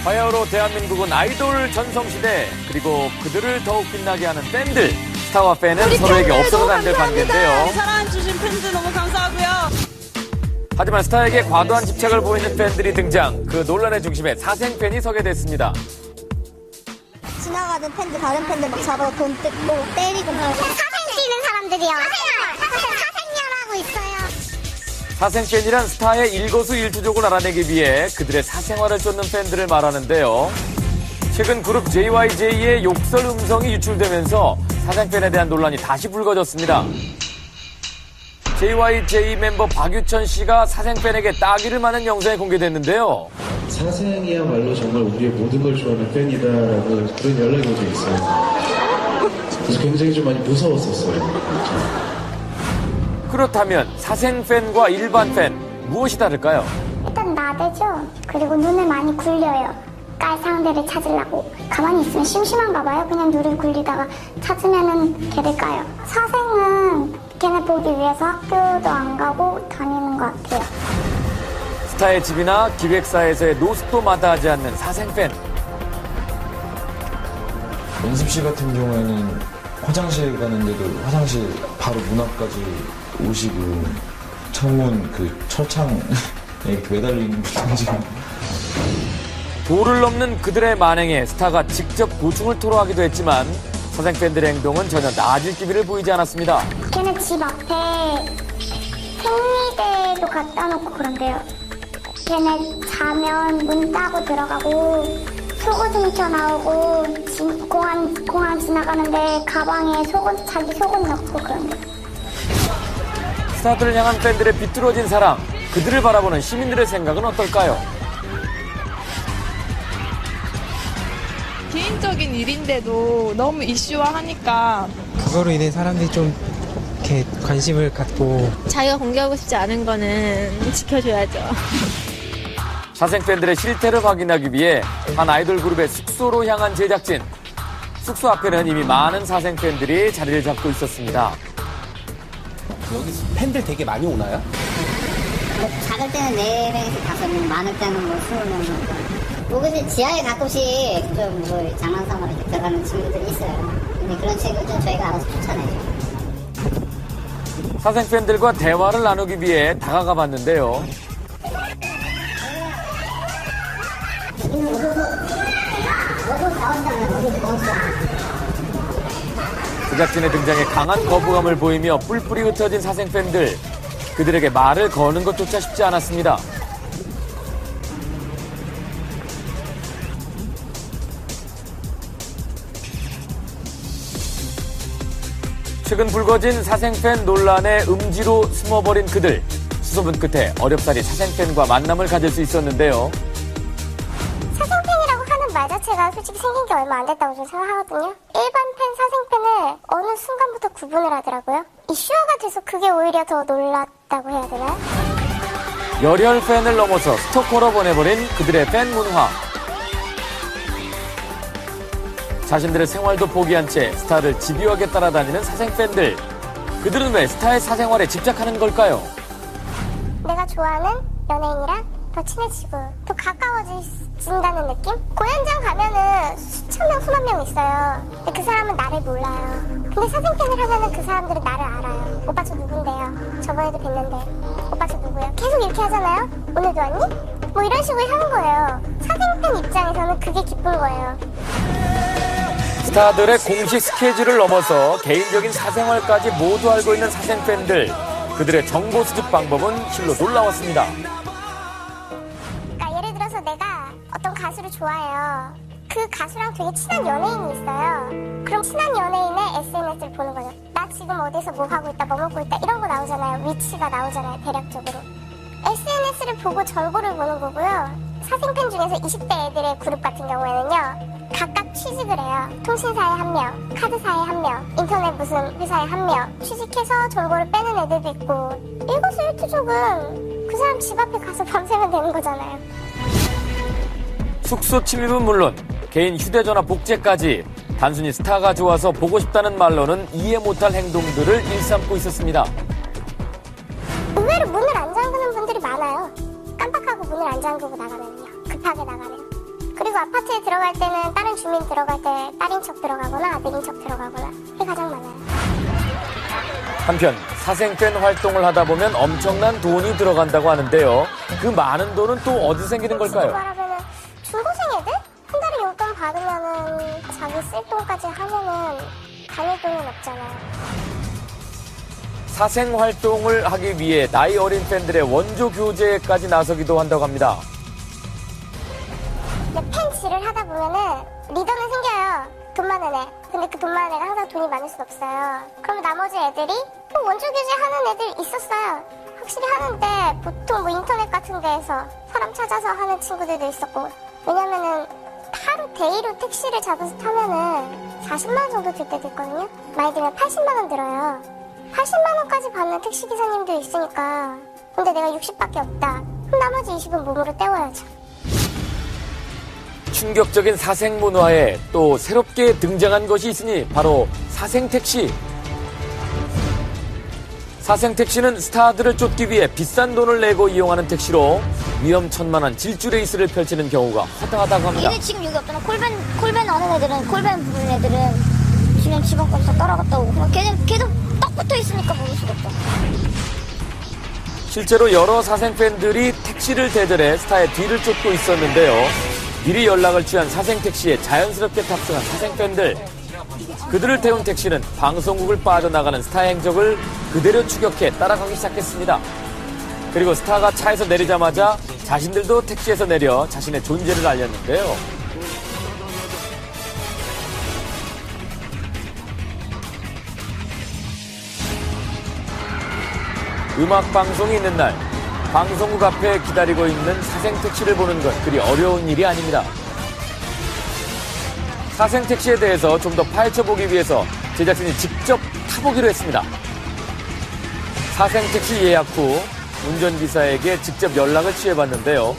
바야흐로 대한민국은 아이돌 전성시대, 그리고 그들을 더욱 빛나게 하는 팬들. 스타와 팬은 서로에게 없어서는 안 될 관계인데요. 사랑해주신 팬들 너무 감사하고요. 하지만 스타에게 과도한 집착을 보이는 팬들이 등장. 그 논란의 중심에 사생팬이 서게 됐습니다. 지나가는 팬들, 다른 팬들 막 잡아서 돈 뜯고 때리고 사생 뛰는 사람들이요. 사생녀라고 있어요. 사생팬이란 스타의 일거수일투족을 알아내기 위해 그들의 사생활을 쫓는 팬들을 말하는데요. 최근 그룹 JYJ의 욕설 음성이 유출되면서 사생팬에 대한 논란이 다시 불거졌습니다. JYJ 멤버 박유천 씨가 사생팬에게 따귀를 맞는 영상이 공개됐는데요. 사생이야말로 정말 우리의 모든 걸 좋아하는 팬이다라고 그런 연락이 온 적이 있어요. 그래서 굉장히 좀 많이 무서웠었어요. 그렇다면 사생팬과 일반 팬, 무엇이 다를까요? 일단 나대죠. 그리고 눈을 많이 굴려요. 깔 상대를 찾으려고. 가만히 있으면 심심한가 봐요. 그냥 눈을 굴리다가 찾으면은 걔를 까요. 사생은 걔네 보기 위해서 학교도 안 가고 다니는 것 같아요. 스타의 집이나 기획사에서의 노숙도 마다하지 않는 사생팬. 연습실 같은 경우에는 화장실 가는데도 화장실 바로 문 앞까지 오시고 창문 그 철창에 이렇게 매달리는 분들 도를 넘는 그들의 만행에 스타가 직접 고충을 토로하기도 했지만 사생팬들의 행동은 전혀 나아질 기미를 보이지 않았습니다. 걔네 집 앞에 생리대도 갖다 놓고 그런데요. 걔네 자면 문 따고 들어가고 속옷 훔쳐 나오고 공항 지나가는데 가방에 자기 속옷 넣고 그런데요. 스타들을 향한 팬들의 비뚤어진 사랑, 그들을 바라보는 시민들의 생각은 어떨까요? 개인적인 일인데도 너무 이슈화하니까 그거로 인해 사람들이 좀 이렇게 관심을 갖고 자기가 공개하고 싶지 않은 거는 지켜줘야죠. 사생팬들의 실태를 확인하기 위해 한 아이돌 그룹의 숙소로 향한 제작진. 숙소 앞에는 이미 많은 사생팬들이 자리를 잡고 있었습니다. 여기 팬들 되게 많이 오나요? 작을 때는 4명에서 5명, 많을 때는 뭐 20명. 뭐, 그래서 지하에 가끔씩 좀 뭐 장난삼으로 이렇게 들어가는 친구들이 있어요. 근데 그런 친구들은 저희가 알아서 쫓아내죠. 사생팬들과 대화를 나누기 위해 다가가 봤는데요. 제작진의 등장에 강한 거부감을 보이며 뿔뿔이 흩어진 사생팬들. 그들에게 말을 거는 것조차 쉽지 않았습니다. 최근 불거진 사생팬 논란의 음지로 숨어버린 그들. 수소문 끝에 어렵사리 사생팬과 만남을 가질 수 있었는데요. 사생팬이라고 하는 말 자체가 솔직히 생긴 게 얼마 안 됐다고 저는 생각하거든요. 일반 팬, 사생팬을 어느 순간부터 구분을 하더라고요. 이슈화가 돼서 그게 오히려 더 놀랐다고 해야 되나요? 열혈 팬을 넘어서 스토커로 보내버린 그들의 팬 문화. 자신들의 생활도 포기한 채 스타를 집요하게 따라다니는 사생팬들. 그들은 왜 스타의 사생활에 집착하는 걸까요? 내가 좋아하는 연예인이랑 더 친해지고 더 가까워진다는 느낌? 공연장 가면은 수천 명, 수만 명 있어요. 근데 그 사람은 나를 몰라요. 근데 사생팬을 하면은 그 사람들은 나를 알아요. 오빠 저 누군데요? 저번에도 뵀는데. 오빠 저 누구예요? 계속 이렇게 하잖아요? 오늘도 왔니? 뭐 이런 식으로 하는 거예요. 사생팬 입장에서는 그게 기쁜 거예요. 스타들의 공식 스케줄을 넘어서 개인적인 사생활까지 모두 알고 있는 사생팬들. 그들의 정보 수집 방법은 실로 놀라웠습니다. 그러니까 예를 들어서 내가 어떤 가수를 좋아해요. 그 가수랑 되게 친한 연예인이 있어요. 그럼 친한 연예인의 SNS를 보는 거죠. 나 지금 어디서 뭐 하고 있다, 뭐 먹고 있다 이런 거 나오잖아요. 위치가 나오잖아요. 대략적으로. SNS를 보고 정보를 보는 거고요. 사생팬 중에서 20대 애들의 그룹 같은 경우에는요. 각각 취직을 해요. 통신사에 1명, 카드사에 1명, 인터넷 무슨 회사에 1명. 취직해서 정보를 빼는 애들도 있고. 일거수일투족은 그 사람 집 앞에 가서 밤새면 되는 거잖아요. 숙소 침입은 물론 개인 휴대전화 복제까지 단순히 스타가 좋아서 보고 싶다는 말로는 이해 못할 행동들을 일삼고 있었습니다. 의외로 문을 안 잠그는 분들이 많아요. 깜빡하고 문을 안 잠그고 나가면요. 급하게 나가면. 그리고 아파트에 들어갈 때는 다른 주민 들어갈 때 딸인 척 들어가거나 아들인 척 들어가거나 그게 가장 많아요. 한편 사생팬 활동을 하다 보면 엄청난 돈이 들어간다고 하는데요. 그 많은 돈은 또 어디서 생기는 걸까요? 말하면은 중고생 애들? 한 달에 용돈 받으면은 자기 쓸 돈까지 하면은 다닐 돈은 없잖아요. 사생 활동을 하기 위해 나이 어린 팬들의 원조 교제까지 나서기도 한다고 합니다. 근데 팬질을 하다 보면은 리더는 생겨요. 돈 많은 애. 근데 그 돈 많은 애가 항상 돈이 많을 순 없어요. 그럼 나머지 애들이 또 원조 교제하는 애들 있었어요. 확실히 하는데 보통 뭐 인터넷 같은 데에서 사람 찾아서 하는 친구들도 있었고, 왜냐면은 하루 데이로 택시를 잡아서 타면은 40만 원 정도 들 때도 있거든요. 많이 들면 80만 원 들어요. 80만 원까지 받는 택시 기사님도 있으니까. 근데 내가 60밖에 없다. 그럼 나머지 20은 몸으로 때워야죠. 충격적인 사생 문화에 또 새롭게 등장한 것이 있으니 바로 사생택시. 사생택시는 스타들을 쫓기 위해 비싼 돈을 내고 이용하는 택시로 위험천만한 질주 레이스를 펼치는 경우가 허다하다고 합니다. 얘네 지금 여기 없잖아. 콜밴 하는 애들은, 콜밴 부르는 애들은 지금 지방까지 따라갔다 오고. 걔는 계속 딱 붙어 있으니까 모를 수가 없다. 실제로 여러 사생 팬들이 택시를 대절해 스타의 뒤를 쫓고 있었는데요. 미리 연락을 취한 사생 택시에 자연스럽게 탑승한 사생 팬들. 그들을 태운 택시는 방송국을 빠져나가는 스타의 행적을 그대로 추격해 따라가기 시작했습니다. 그리고 스타가 차에서 내리자마자 자신들도 택시에서 내려 자신의 존재를 알렸는데요. 음악 방송이 있는 날, 방송국 앞에 기다리고 있는 사생 택시를 보는 것 그리 어려운 일이 아닙니다. 사생 택시에 대해서 좀 더 파헤쳐보기 위해서 제작진이 직접 타보기로 했습니다. 사생 택시 예약 후 운전기사에게 직접 연락을 취해봤는데요.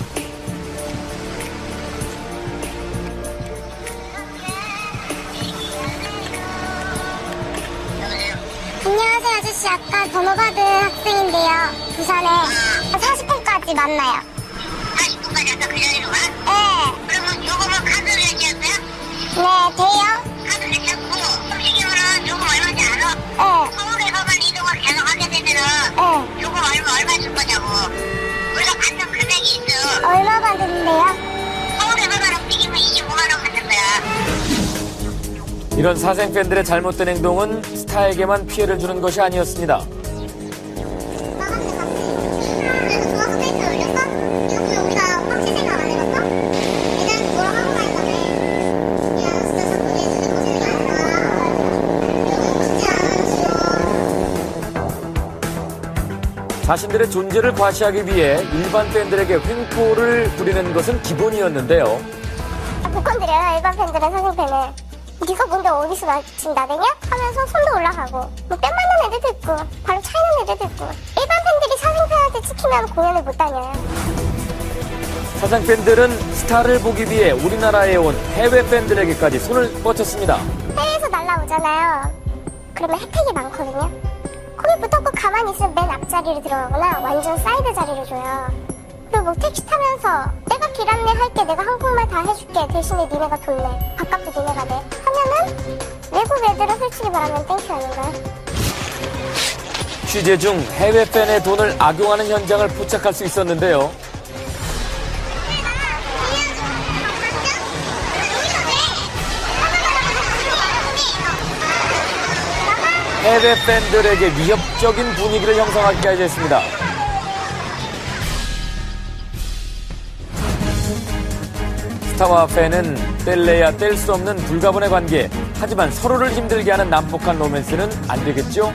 안녕하세요, 아저씨. 아까 번호 받은 학생인데요. 부산에 40분까지 만나요. 40분까지 아까 그 자리로 가? 네. 그러면 요금은 카드로 얘기했어요? 네, 돼요? 카드를 잡고 움직이면은 요금 얼마인지 알아? 네. 서울에서만 이동을 계속 하게 되면은 네. 요금 얼마 줄 거냐고. 우리가 받는 금액이 있어. 얼마 받는데요? 서울에서만 움직이면 25만 원 받는 거야. 이런 사생 팬들의 잘못된 행동은 스타에게만 피해를 주는 것이 아니었습니다. 자신들의 존재를 과시하기 위해 일반 팬들에게 횡포를 부리는 것은 기본이었는데요. 복권드려요, 일반 팬들은, 사생 팬은. 네가 뭔데 어디서 나 지금 나대냐? 하면서 손도 올라가고, 뭐 뺨 맞는 애들도 있고, 발로 차이는 애들도 있고. 일반 팬들이 사생 팬한테 찍히면 공연을 못 다녀요. 사생 팬들은 스타를 보기 위해 우리나라에 온 해외 팬들에게까지 손을 뻗쳤습니다. 해외에서 날라오잖아요. 그러면 혜택이 많거든요. 거기 붙었고 가만히 있으면 맨 앞자리로 들어가거나 완전 사이드 자리를 줘요. 그리고 뭐 택시 타면서 내가 길 안내할게, 내가 한국말 다 해줄게, 대신에 니네가 돈 내, 밥값도 니네가 내 하면은 외국 애들은 솔직히 말하면 땡큐 아닌가요? 취재 중 해외 팬의 돈을 악용하는 현장을 포착할 수 있었는데요. 해외 팬들에게 위협적인 분위기를 형성하기까지 했습니다. 스타와 팬은 뗄래야 뗄 수 없는 불가분의 관계. 하지만 서로를 힘들게 하는 난폭한 로맨스는 안 되겠죠?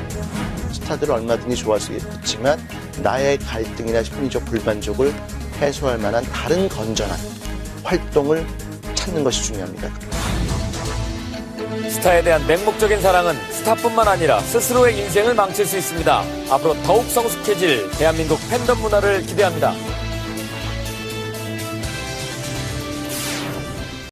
스타들은 얼마든지 좋아할 수 있지만 나의 갈등이나 심리적 불만족을 해소할 만한 다른 건전한 활동을 찾는 것이 중요합니다. 스타에 대한 맹목적인 사랑은 스타뿐만 아니라 스스로의 인생을 망칠 수 있습니다. 앞으로 더욱 성숙해질 대한민국 팬덤 문화를 기대합니다.